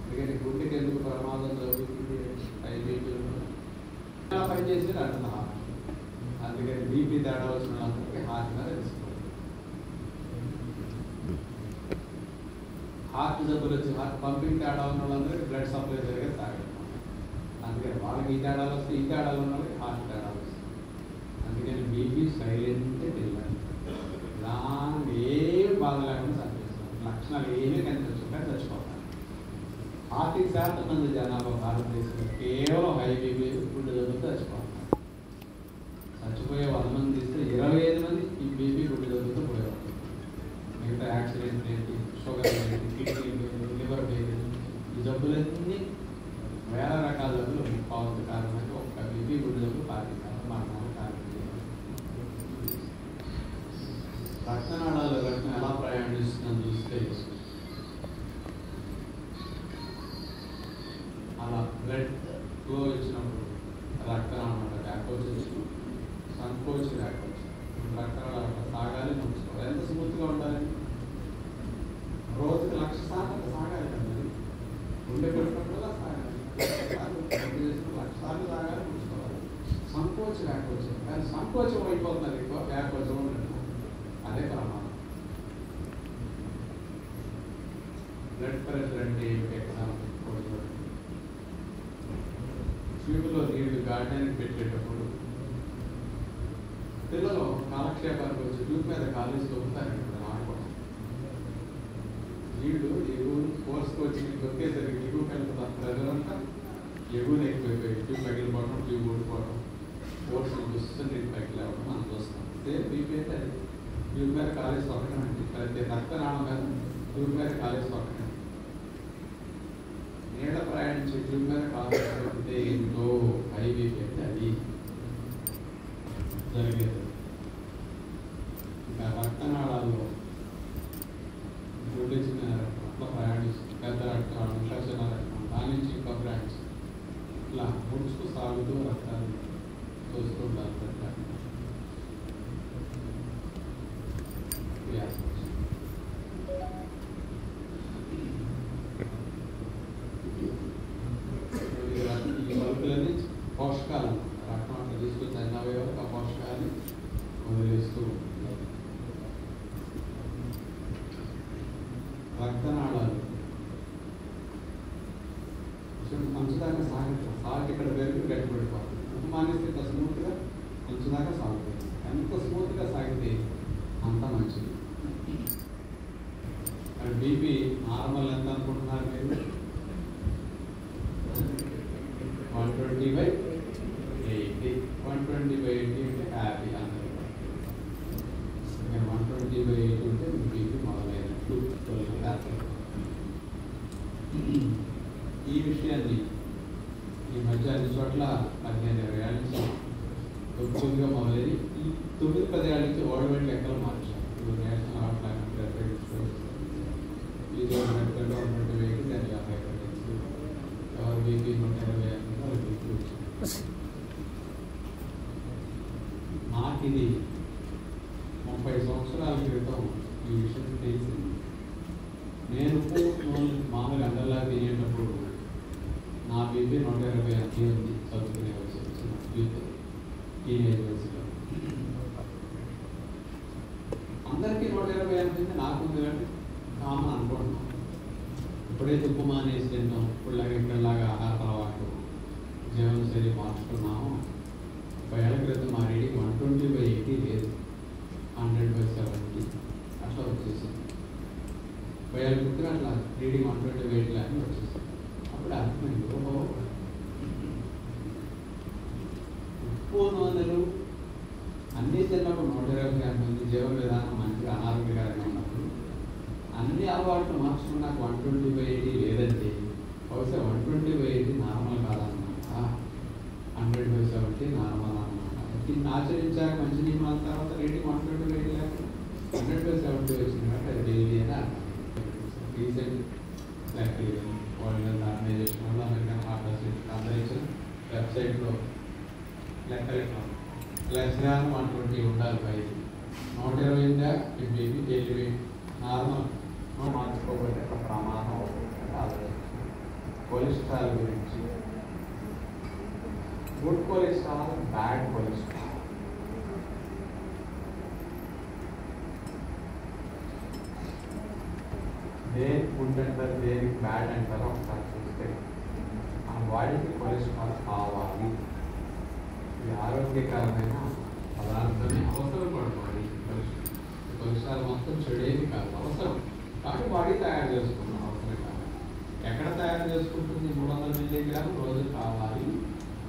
అందుకని గుండెకి ఎందుకు ప్రమాదం జరుగుతుంది? హై బీపీ పనిచేసి అంటున్నా. అందుకని బీపీ తేడా వచ్చిన వాళ్ళందరికీ హార్ట్ మీద తెలుసుకోవాలి. హార్ట్ జబ్బులు వచ్చి హార్ట్ పంపింగ్ తేడా ఉన్న వాళ్ళందరికీ బ్లడ్ సప్లై జరిగే తాగడం. అందుకని వాళ్ళకి ఈ తేడాలు వస్తే, ఈ తేడాలు ఉన్న వాళ్ళకి హార్ట్ తేడాలు వస్తాయి. అందుకని బీపీ సైలెంట్ తెలియాలి, దాని ఏమి బాధ లేకుండా చనిపిస్తాం. లక్షణాలు ఏమీ కనిపించకుండా చచ్చిపోతారు. 40% మంది జనాభా భారతదేశంలో కేవలం హై బీపీ గుండె జబ్బులతో చచ్చిపోతారు. చచ్చిపోయే 100 మంది తీస్తే 25 మంది ఈ బీపీ గుండె జబ్బులతో పోయేవారు. మిగతా యాక్సిడెంట్ ఏంటి, షుగర్ ఏంటి, కిడ్నీ లేదు, లివర్ లేదు, ఈ జబ్బులన్నీ వేల రకాల జబ్బులు పావుత కారణంగా ఒక బీపీ గుండె జబ్బులు 40% మరణాలు కారణం. రక్తనాళాల రక్తం ఎలా ప్రయాణిస్తుందని చూస్తే అలా బ్లడ్ ఫ్లో ఇచ్చినప్పుడు రక్తనాళం వ్యాకోచించు, సంకోచి వ్యాకోచు, రక్తనాళాలు సాగాలి, ముంచుకోవాలి. ఎంత స్మూత్గా ఉండాలి? రోజుకి 1,00,000 సార్లు సాగాలి కదా. గుండె కొట్టినప్పుడులా సాగాలి, 1,00,000 సార్లు సాగాలి, ముంచుకోవాలి. సంకోచి వ్యాకోచం, కానీ సంకోచం అయిపోతున్నారు ఎక్కువ, వ్యాకోచం ఉంటుంది. అదే ప్రమాదం. బ్లడ్ ప్రెషర్ అంటే ఎగ్జాంపుల్ ట్యూబ్లో నీళ్లు గార్డెన్కి పెట్టేటప్పుడు కాలక్షేపానికి వచ్చి ట్యూబ్ మీద కాలేజ్ తొక్కుతారు ఇక్కడ ఆడుకోవడం. వీళ్ళు ఎగువ ఫోర్స్కి వచ్చి తొక్కేసరికి ఎగువకి వెళ్తున్నారు ప్రజలంతా ఎగువని ఎక్కువైపోయి ట్యూబ్ పగిలిపోవడం, ట్యూబ్ ఊడిపోవడం, ఫోర్స్ చూస్తుంటే పైకి లేవడం మనం చూస్తాం. సేమ్ బీపీ అయితే ట్యూబ్ మీద కాలేజ్ తొక్కడం అంటే ప్రతి రక్తనాళం మీద ట్యూబ్ మీద కాలేజ్ తొక్కడం. నీళ్ళ ప్రయాణించే ట్యూబ్ మీద కాలేజ్ తొక్కితే ఏంటో హై బీపీ అయితే అది జరిగేది. ఇంకా రక్తనాళాల్లో గుడ్డ చిన్న రక్తంలో ప్రయాణిస్తుంది, పెద్ద రక్తనాళం, ఇంకా చిన్న రక్తం, దాని నుంచి ఇంకా ప్రయాణిస్తుంది. ఇట్లా ముడుచుకు సాగుతూ రక్తాన్ని చూస్తుంటారు. ఈ బల్బులని పోషకాలు రక్తం అట్లా తీసుకొచ్చి అన్న వరకు ఆ పోషకాన్ని వదిలేస్తూ ఉంటారు. రక్తనాళాలు మంచుదాకా సాగు ఇక్కడ పెరిగి గట్టిపడిపోతుంది. మానేస్తే ఇంత స్మూత్గా మంచుదాకా సాగుతుంది. ఎంత స్మూత్గా సాగితే అంత మంచిది. బీపీ నార్మల్ ఎంత అనుకుంటున్నారు మీరు? 120/80. 120/80 అంటే హ్యాపీ అందరూ. 120/80 ఉంటే బీపీ మొదలైనట్టు. ఈ విషయాన్ని ఈ మధ్య అన్ని చోట్ల 15-20 ఏళ్ళ నుంచి కొద్దిగా మొదలైంది. ఈ 9-10 ఏళ్ళ నుంచి ఓల్డ్ లెక్కలు మార్చారు. ఇప్పుడు నేషనల్ హార్ట్ లైన్ ఈ గవర్నమెంట్ వేసి దాన్ని 50 ఎవరు బీపీ 120 బీపీ వచ్చింది. నాకు ఇది 30 సంవత్సరాల క్రితం ఈ విషయం తెలిసింది. నేను మామూలుగా అందరిలా తినేటప్పుడు నా బీపీ 120 అంతే ఉంది. చదువుకునే వయసు వచ్చిన బీపీ టీనేజ్ వయసులో అందరికీ 120 అంటుంది, నాకు ఉంది కాబట్టి కామన్ అనుకుంటున్నాం. ఎప్పుడైతే ఉప్పు మానేసి తింటాం, ఇప్పుడులాగా ఇక్కడలాగా ఆహార అలవాటు జీవనశైలి మార్చుకున్నాము. 30 ఏళ్ల క్రితం మా రీడింగ్ 120/80 లేదు, 100/70 అట్లా వచ్చేసింది. 30 ఏళ్ళ క్రితం అట్లా రీడింగ్ 120/80 అని వచ్చేసింది. అప్పుడు అర్థమైంది, ఓహో ఉప్పు నూనెలు అన్నీ తిన్నప్పుడు 120 గ్రాములు జీవన విధానం మంచిగా అనారోగ్యకరంగా ఉన్నప్పుడు అన్ని అలవాట్లు మార్చుకున్నాక 120/80 లేదంటే బహుశా 120/80 నార్మల్ కాదన్నమాట, 100/70 నార్మల్ అన్నమాట. దీన్ని ఆచరించాక మంచి నియమాల తర్వాత రేటింగ్ 120/80 లేకుండా 100/70 వచ్చింది కాబట్టి అది డైలీ అని అర్థం. రీసెంట్ లెక్కలు వరల్డ్ హెల్త్ ఆర్గనైజేషన్ వాళ్ళు అమెరికన్ హార్ట్ అసోసియేషన్ అందరూ ఇచ్చిన వెబ్సైట్లో లెక్కలు లెస్ దాన్ 120 ఉండాలి. పైకి 120 ఉందా బీపీ డైలీ నార్మల్ మార్చుకోబోతే ఒక ప్రమాదం అవుతుంది. కొలెస్ట్రాల్ గురించి, గుడ్ కొలెస్ట్రాల్, బ్యాడ్ కొలెస్ట్రాల్. దేనికి గుడ్ అంటారు, దేనికి బ్యాడ్ అంటారో ఒకసారి చూస్తే మన బాడీకి కొలెస్ట్రాల్ కావాలి. ఇది ఆరోగ్యకరమైన పదార్థమే, అవసరం పడుతుంది. కొలెస్ట్రాల్ మొత్తం చెడేది కాదు, అవసరం కాబట్టి బాడీ తయారు చేసుకున్నాం, అవసరం కాదు. ఎక్కడ తయారు చేసుకుంటుంది? 300 మిల్లీగ్రాములు రోజు కావాలి.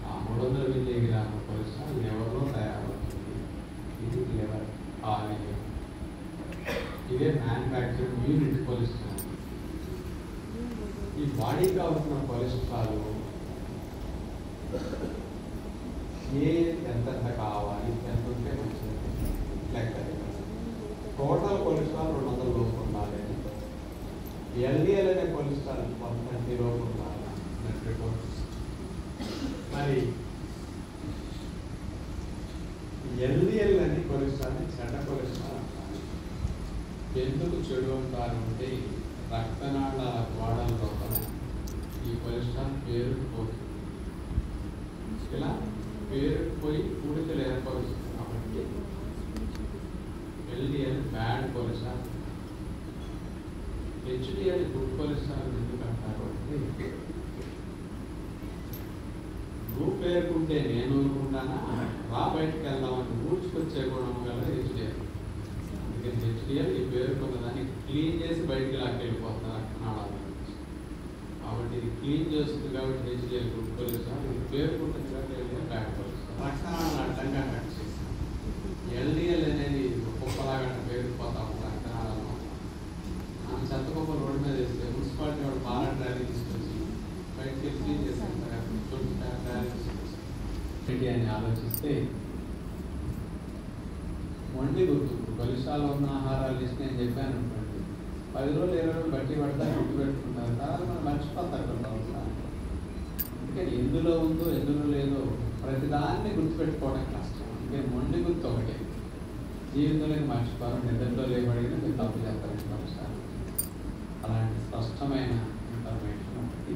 ఆ 300 మిల్లీగ్రాముల కొలెస్ట్రాల్ లివర్లో తయారవుతుంది. ఇది లివర్ ఆయిల్. ఇదే మ్యానుఫ్యాక్చరింగ్ యూనిట్ కొలెస్ట్రాల్. ఈ బాడీకి కావాల్సిన కొలెస్ట్రాల్ ఎంత కావాలి, ఎంత ఉంటే మంచిది లెక్క. టోటల్ కొలెస్ట్రాల్ 200 లోపు ఉండాలి. ఎల్డిఎల్ అనే కొలెస్ట్రాల్ 130 లోపు ఉండాలి. మరి ఎల్డిఎల్ అనే కొలెస్ట్రాల్ చెడ్డ కొలెస్ట్రాల్ అంటారు. ఎందుకు చెడు అంటారు అంటే రక్తనాళ గోడల లోపల ఈ కొలెస్ట్రాల్ పేరుకుపోతుంది. ఇలా పేరుకుపోయి పూడికలు ఏర్పరుస్తుంది. కాబట్టి LDL bad cholesterol, HDL good cholesterol ఎందుకు అంటారు అంటే నువ్వు పేరుకుంటే నేను ఊరుకుంటానా, బయటకు వెళ్దామని ఊడ్చుకొచ్చే గుణం గల హెచ్డిఎల్. అందుకని హెచ్డిఎల్ ఈ పేరుకున్న దాన్ని క్లీన్ చేసి బయటికి లాక్కెళ్ళిపోతున్నారు రక్తనాళాల నుంచి. కాబట్టి ఇది క్లీన్ చేస్తుంది కాబట్టి హెచ్డిఎల్ గుడ్ కొలెస్ట్రాల్, ఇది పేరుకుంటుంది కాబట్టి ఎల్డిఎల్ బ్యాడ్ కొలెస్ట్రాల్. రక్తనాళాలు అడ్డంగా కట్ చేస్తాం. ఎల్డిఎల్ అనేది కుప్పలాగా పేరుకుపోతా ఉంటాం రక్తనాళాలు. మనం చెత్త కుప్ప రోడ్డు మీద వేస్తే మున్సిపాలిటీ వాడు బాగా ట్రాలీ తీసుకొచ్చి బయటకి క్లీన్ చేస్తాం ట్రాలీ తీసుకొచ్చి అని ఆలోచిస్తే వండి గుర్తు కొలెస్ట్రాల్ ఉన్న ఆహారాలు లిస్ట్ నేను చెప్పాను అనుకోండి, 10 రోజులు 20 రోజులు బట్టి పడతారు, గుర్తు పెట్టుకుంటారు. తర్వాత మనం మర్చిపోతారు కదా. అందుకని ఎందులో ఉందో ఎందులో లేదో ప్రతిదాన్ని గుర్తుపెట్టుకోవడం కష్టం. అందుకని మొండి గుర్తు ఒకటే. జీవితంలో మర్చిపోవడం, నిద్రలో లేబడిన మీరు తప్పు చేస్తారని కొలెస్ట్రాల్. అలాంటి స్పష్టమైన ఇన్ఫర్మేషన్ ఒకటి.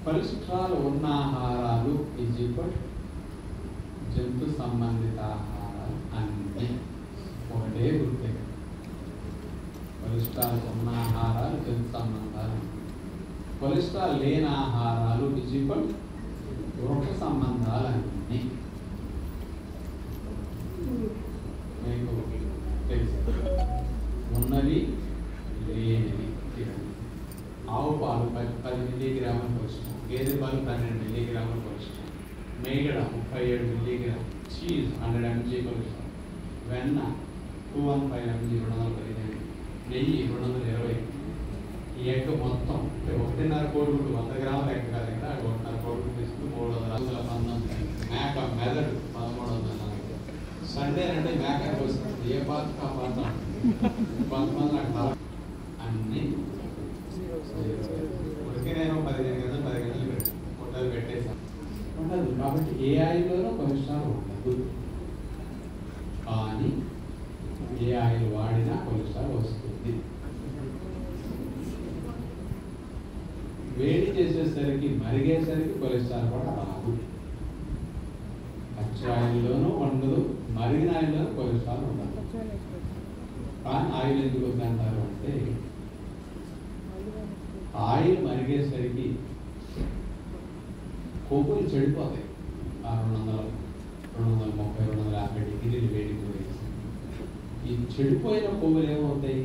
కొలెస్ట్రాల్ ఉన్న ఆహారాలు ఈజ్ ఈక్వల్ జంతు సంబంధిత ఆహారాలు అన్నీ ఒకటే గుర్తే. కొలెస్ట్రాల్ ఉన్న ఆహారాలు జంతు సంబంధాలు, కొలెస్ట్రాల్ లేని ఆహారాలు ఈజ్ ఈక్వల్ వృక్ష సంబంధాలు అన్నీ. మీకు తెలుసు ఉన్నవి లేనివి. ఆవు పాలు 10 మిల్లీగ్రాముల కొలెస్ట్రాల్, గేదె పాలు 12 మిల్లీగ్రాముల కొలెస్ట్రాల్, మేగడ 37 మిల్లీగ్రామ్, చీజ్ 100 mg కొలెస్ట్రాల్, వెన్న 215 mg 215, నెయ్యి 220, ఎగ్ మొత్తం 1.5 కోడిగుడ్డు 100 గ్రాముల ఎగ్ కాదు కదా, 1.5 కోడిగుడ్డు తీసుకుని 319, మేక మెదడు 1340. సండే అంటే మేక వస్తుంది, ఏ పాత్ర ఆ పాత్ర కొంతమంది నాకు అన్నీ ఉడికి నేను 15 గంటలు పెట్టి పొట్టలు పెట్టేసాను ఉండదు. కాబట్టి ఏ ఆయిల్లోనూ కొలెస్ట్రాల్ ఉండదు, కానీ ఏ ఆయిల్ వాడినా కొలెస్ట్రాల్ వస్తుంది. వేడి చేసేసరికి మరిగేసరికి కొలెస్ట్రాల్ కూడా రాదు. పచ్చి ఆయిల్లోనూ ఉండదు, మరిగిన ఆయిల్లోనూ కొలెస్ట్రాల్ ఉండదు. కానీ ఆయిల్ ఎందుకు వద్దంటారు అంటే, ఆయిల్ మరిగేసరికి కొవ్వులు చెడిపోతాయి. 230, 250 డిగ్రీలు వేడి పోయేసి ఈ చెడిపోయిన కొవ్వులు ఏమవుతాయి,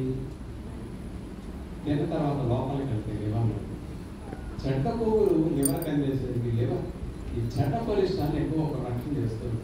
తిన్న తర్వాత లోపలికి వెళ్తాయి లివర్లో. చెడ్డ కొవ్వులు లివర్ కందేసరికి లివర్ ఈ చెడ్డ కొలెస్ట్రాల్ ఎక్కువ ఒక రక్షణ చేస్తుంది.